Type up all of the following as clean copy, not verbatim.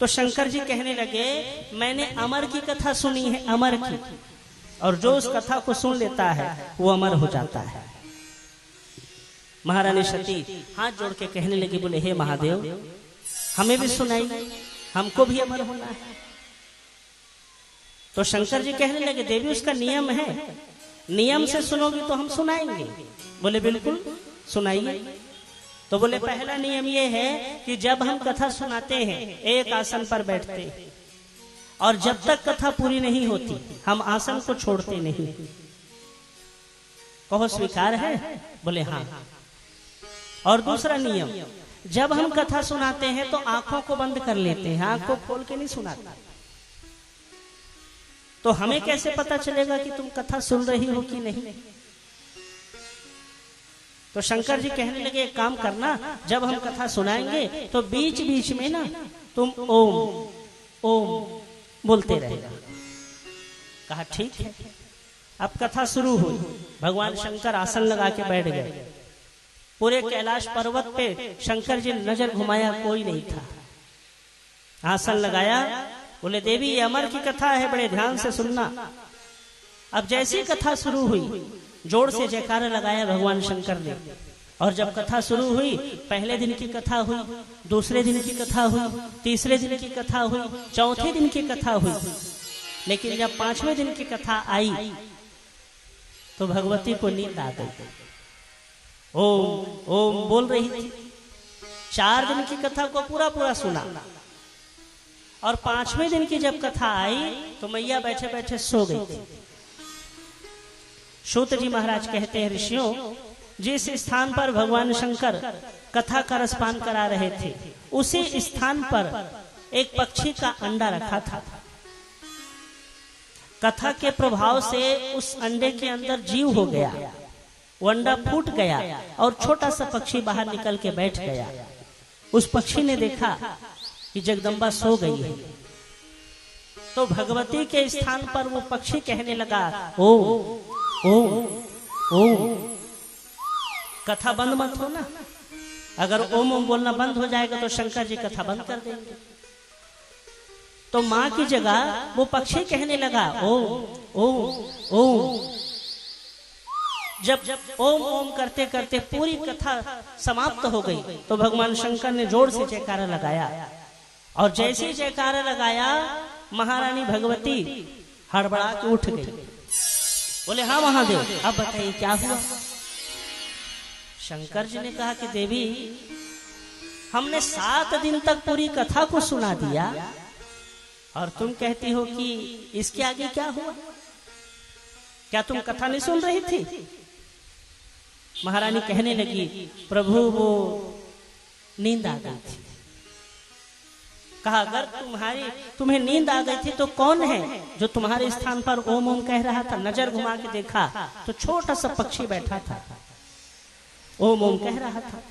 तो शंकर जी कहने लगे, मैंने अमर की कथा सुनी है, अमर की, और जो उस कथा को सुन लेता है वो अमर हो जाता है। महारानी सती हाथ जोड़ के कहने लगी, बोले हे महादेव, हमें भी सुनाई, हमको भी अमर होना है। तो शंकर जी कहने लगे, देवी उसका नियम है, नियम से सुनोगी तो हम सुनाएंगे। बोले बिल्कुल सुनाइए। तो बोले पहला नियम ये है कि जब हम कथा सुनाते हैं एक आसन पर बैठते हैं, और जब तक कथा पूरी नहीं होती हम आसन को छोड़ते नहीं। कहो स्वीकार है? बोले हाँ। और दूसरा नियम, जब हम कथा सुनाते हैं तो आंखों को बंद कर लेते हैं, आंख को खोल के नहीं सुनाते। तो हमें कैसे पता चलेगा कि तुम कथा सुन रही हो कि नहीं? तो शंकर जी कहने लगे, एक काम करना, जब हम कथा सुनाएंगे तो बीच बीच में ना तुम ओम ओम बोलते रहेगा। कहा ठीक है। अब कथा शुरू हुई। भगवान शंकर आसन लगा के बैठ गए। पूरे कैलाश पर्वत पे शंकर जी नजर घुमाया, कोई नहीं था। आसन लगाया, बोले देवी ये अमर की कथा है, बड़े ध्यान से सुनना। अब जैसी कथा शुरू हुई, जोर से जयकारा लगाया भगवान शंकर ने। और जब कथा शुरू हुई, पहले दिन की कथा हुई, दूसरे दिन की कथा हुई, तीसरे दिन की कथा हुई, चौथे दिन की कथा हुई। लेकिन जब पांचवें दिन की कथा आई तो भगवती को नींद आ गई। ओम ओम बोल रही थी। 4 दिन की कथा को पूरा पूरा सुना, और 5वें दिन की जब कथा आई तो मैया बैठे बैठे सो गई थी। सूत जी महाराज कहते हैं, ऋषियों, जिस स्थान पर भगवान शंकर कथा का रसपान करा रहे थे, उसी स्थान पर एक पक्षी का अंडा रखा था। कथा के प्रभाव से उस अंडे के अंदर जीव हो गया, वो अंडा फूट गया और छोटा सा पक्षी बाहर निकल के बैठ गया। उस पक्षी ने देखा कि जगदम्बा सो गई है, तो भगवती के स्थान पर वो पक्षी कहने लगा, ओ ओ ओ, कथा बंद मत हो ना। अगर ओम ओम बोलना बंद हो जाएगा तो शंकर जी कथा बंद कर देंगे। तो माँ की जगह वो पक्षी कहने लगा, ओ ओ ओ। जब ओम ओम करते करते पूरी कथा समाप्त हो गई तो भगवान शंकर ने जोर से जयकारा लगाया, और जैसे ही जयकारा लगाया महारानी भगवती हड़बड़ा के उठ गई। बोले हाँ महादेव, अब बताइए क्या हुआ? शंकर जी ने कहा कि देवी, हमने 7 दिन तक पूरी कथा को सुना दिया और तुम कहती हो कि इसके आगे क्या हुआ? क्या तुम कथा नहीं सुन रही थी? महारानी कहने लगी, प्रभु वो नींद आ गई थी। कहा अगर तुम्हें नींद आ गई थी तो कौन है जो तुम्हारे स्थान पर ओम ओम कह रहा था? नजर घुमा के देखा तो छोटा सा पक्षी बैठा था, ओम ओम कह रहा था।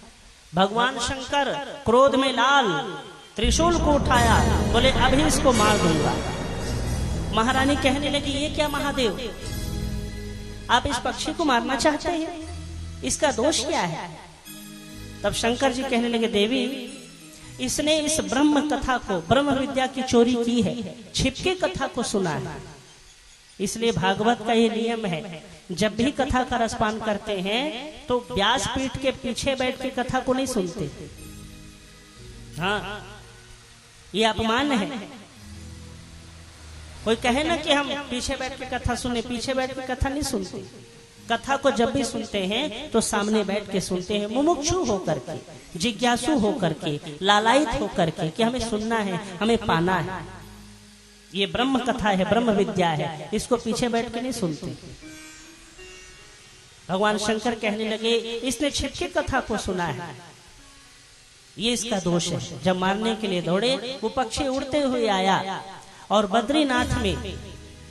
भगवान शंकर क्रोध में लाल त्रिशूल को उठाया, बोले अभी इसको मार दूंगा। महारानी कहने लगी, ये क्या महादेव, आप इस पक्षी को मारना चाहते हैं? इसका दोष क्या है? तब शंकर जी कहने लगे, देवी, इसने इस ब्रह्म कथा को, ब्रह्म विद्या की चोरी की है, छिपके कथा को सुना है। इसलिए भागवत का ये नियम है, जब भी कथा का रसपान करते हैं तो व्यासपीठ के पीछे बैठ के कथा को नहीं सुनते। हाँ, ये अपमान है। कोई कहे ना कि हम पीछे बैठ के कथा सुने, पीछे बैठ के कथा नहीं सुनते। कथा को जब भी सुनते हैं तो सामने बैठ के सुनते हैं, मुमुक्षु होकर के, जिज्ञासु होकर के, लालायित होकर के कि हमें सुनना है, हमें पाना है। ये ब्रह्म कथा है, ब्रह्म विद्या है, इसको पीछे बैठ के नहीं सुनते। भगवान शंकर कहने लगे, इसने छिपके कथा को सुना है, ये इसका दोष है। जब मारने के लिए दौड़े, वो पक्षी उड़ते हुए आया और बद्रीनाथ में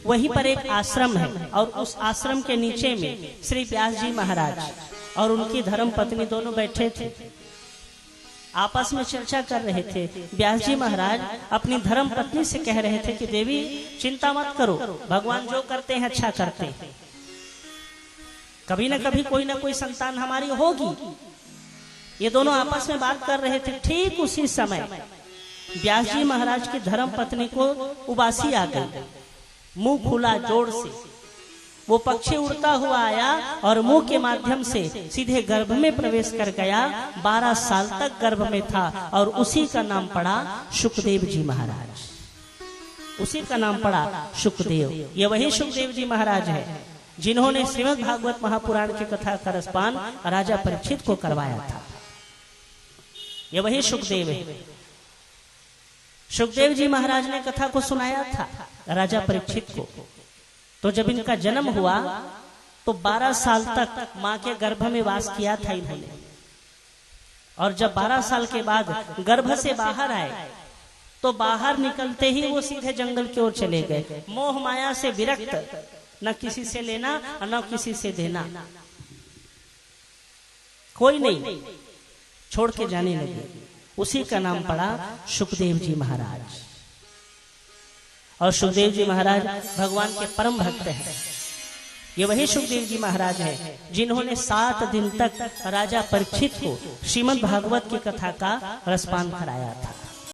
वहीं पर एक आश्रम है, और उस आश्रम के नीचे में श्री व्यास जी महाराज और उनकी धर्म पत्नी दोनों बैठे थे, आपस में चर्चा कर रहे थे। व्यास जी महाराज अपनी धर्म पत्नी से कह रहे थे कि देवी चिंता मत करो, भगवान जो करते हैं अच्छा करते हैं, कभी न कभी कोई ना कोई संतान हमारी होगी। ये दोनों आपस में बात कर रहे थे। ठीक उसी समय व्यास जी महाराज की धर्म पत्नी को उबासी आ गई, मुंह खुला जोर से। वो पक्षी उड़ता हुआ आया और मुंह के माध्यम से सीधे गर्भ में प्रवेश कर गया। 12 साल तक गर्भ में था और उसी का नाम पड़ा शुकदेव जी महाराज। उसी का नाम पड़ा शुकदेव। ये वही शुकदेव जी महाराज है जिन्होंने श्रीमद् भागवत महापुराण की कथा का रसपान राजा परीक्षित को करवाया था। ये वही शुकदेव है। शुकदेव जी महाराज ने कथा को सुनाया था राजा परीक्षित को। तो जब इनका जन्म हुआ तो 12 साल तक मां के गर्भ में वास किया था इन्होंने। और जब 12 साल के बाद गर्भ से बाहर आए तो बाहर निकलते ही वो सीधे जंगल की ओर चले गए। मोह माया से विरक्त, न किसी से लेना और न किसी से देना, कोई नहीं, छोड़ के जाने लगे। उसी का नाम पड़ा शुकदेव जी महाराज। और शुकदेव जी महाराज भगवान के परम भक्त हैं। ये वही शुकदेव जी महाराज हैं जिन्होंने 7 दिन तक राजा परीक्षित को श्रीमद् भागवत की कथा का रसपान कराया था।